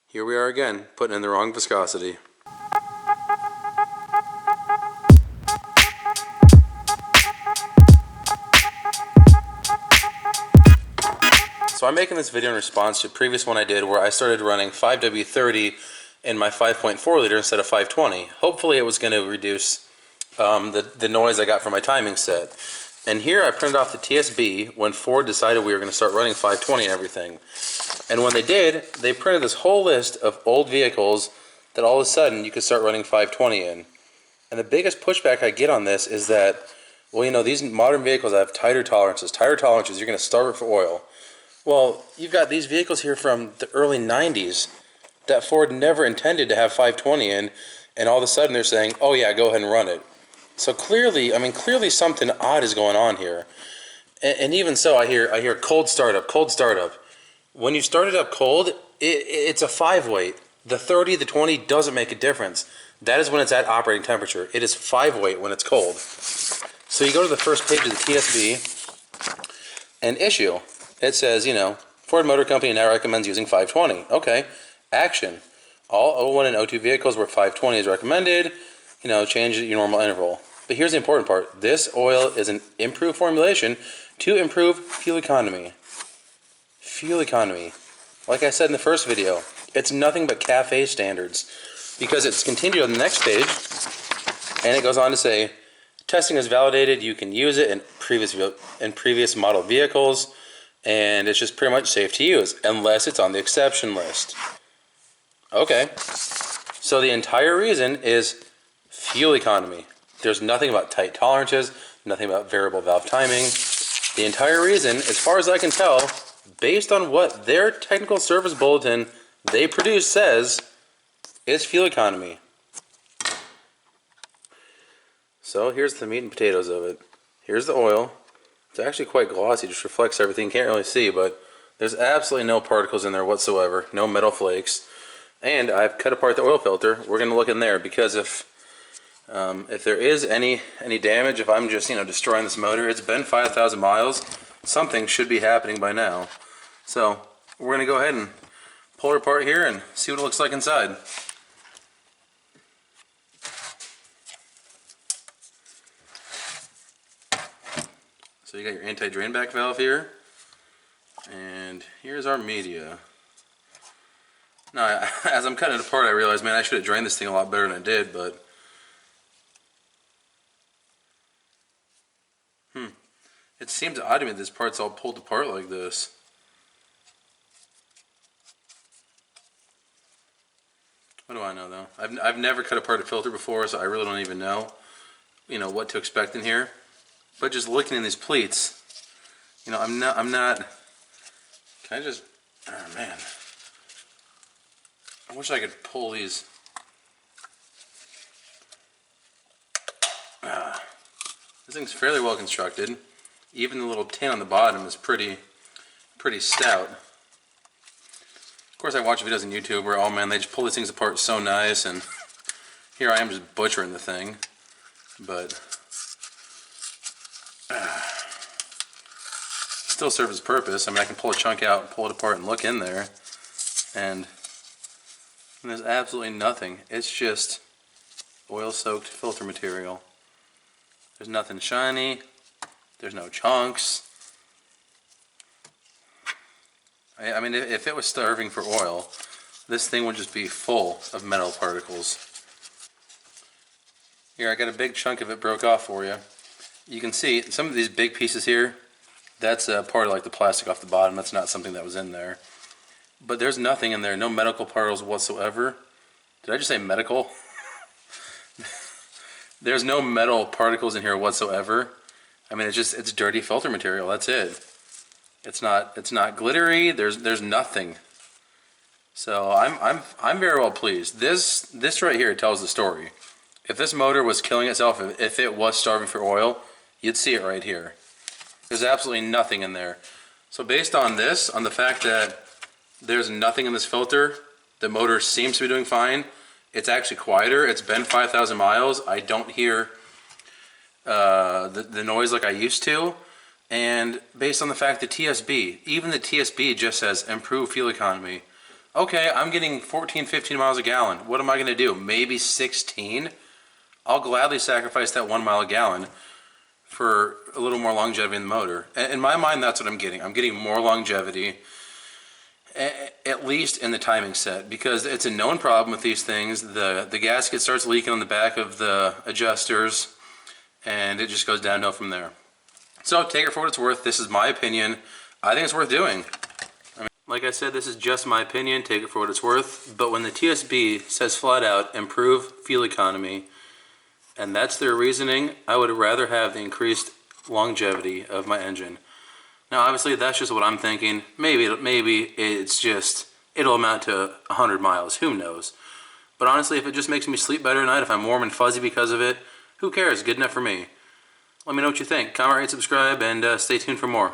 Here we are again, putting in the wrong viscosity. So I'm making this video in response to a previous one I did where I started running 5W30 in my 5.4 liter instead of 520. Hopefully it was going to reduce the noise I got from my timing set. And here I printed off the TSB when Ford decided we were going to start running 520 and everything. And when they did, they printed this whole list of old vehicles that all of a sudden you could start running 520 in. And the biggest pushback I get on this is that, well, you know, these modern vehicles have tighter tolerances. Tighter tolerances, you're going to starve it for oil. Well, you've got these vehicles here from the early 90s that Ford never intended to have 520 in, and all of a sudden they're saying, oh yeah, go ahead and run it. So clearly, clearly something odd is going on here. And even so, I hear cold startup, cold startup. When you start it up cold, it's a 5 weight. The 30, the 20 doesn't make a difference. That is when it's at operating temperature. It is 5 weight when it's cold. So you go to the first page of the TSB and issue. It says, you know, Ford Motor Company now recommends using 520. Okay. Action. All 01 and 02 vehicles where 520 is recommended, you know, change your normal interval. But here's the important part. This oil is an improved formulation to improve fuel economy. Fuel economy. Like I said in the first video, it's nothing but CAFE standards, because it's continued on the next page, and it goes on to say, testing is validated, you can use it in previous model vehicles, and it's just pretty much safe to use, unless it's on the exception list. Okay, so the entire reason is fuel economy. There's nothing about tight tolerances, nothing about variable valve timing. The entire reason, as far as I can tell, based on what their technical service bulletin they produce says, is fuel economy. So here's the meat and potatoes of it. Here's the oil. It's actually quite glossy, just reflects everything. Can't really see, but there's absolutely no particles in there whatsoever, no metal flakes. And I've cut apart the oil filter. We're going to look in there, because if there is any damage, if I'm just, you know, destroying this motor, it's been 5,000 miles. Something should be happening by now. So we're going to go ahead and pull it apart here and see what it looks like inside. So you got your anti-drain back valve here, and here's our media. Now, as I'm cutting it apart, I realized, man, I should have drained this thing a lot better than I did, but it seems odd to me that this part's all pulled apart like this. What do I know, though? I've never cut apart a filter before, so I really don't even know, you know, what to expect in here. But just looking in these pleats, you know, I'm not. Can I just? Oh man, I wish I could pull these. This thing's fairly well constructed. Even the little tin on the bottom is pretty stout. Of course, I watch videos on YouTube where, oh man, they just pull these things apart so nice, and here I am just butchering the thing. But still serves its purpose. I mean, I can pull a chunk out, pull it apart, and look in there, and there's absolutely nothing. It's just oil-soaked filter material. There's nothing shiny. There's no chunks. I mean, if it was starving for oil, this thing would just be full of metal particles. Here, I got a big chunk of it broke off for you. You can see some of these big pieces here, that's part of like the plastic off the bottom. That's not something that was in there. But there's nothing in there, no medical particles whatsoever. Did I just say medical? There's no metal particles in here whatsoever. I mean, it's dirty filter material. That's it. It's not glittery. There's nothing. So I'm very well pleased. This right here tells the story. If this motor was killing itself, if it was starving for oil, you'd see it right here. There's absolutely nothing in there. So based on this, on the fact that there's nothing in this filter, the motor seems to be doing fine. It's actually quieter. It's been 5,000 miles. I don't hear the noise like I used to. And based on the fact that even the TSB just says improve fuel economy. Okay, I'm getting 14, 15 miles a gallon. What am I going to do? Maybe 16? I'll gladly sacrifice that 1 mile a gallon for a little more longevity in the motor. In my mind, that's what I'm getting. I'm getting more longevity, at least in the timing set, because it's a known problem with these things. The gasket starts leaking on the back of the adjusters, and it just goes downhill from there. So take it for what it's worth. This is my opinion. I think it's worth doing. Like I said, this is just my opinion. Take it for what it's worth. But when the TSB says flat out, improve fuel economy, and that's their reasoning, I would rather have the increased longevity of my engine. Now, obviously, that's just what I'm thinking. Maybe it's just, it'll amount to 100 miles. Who knows? But honestly, if it just makes me sleep better at night, if I'm warm and fuzzy because of it, who cares? Good enough for me. Let me know what you think. Comment, rate, subscribe, and stay tuned for more.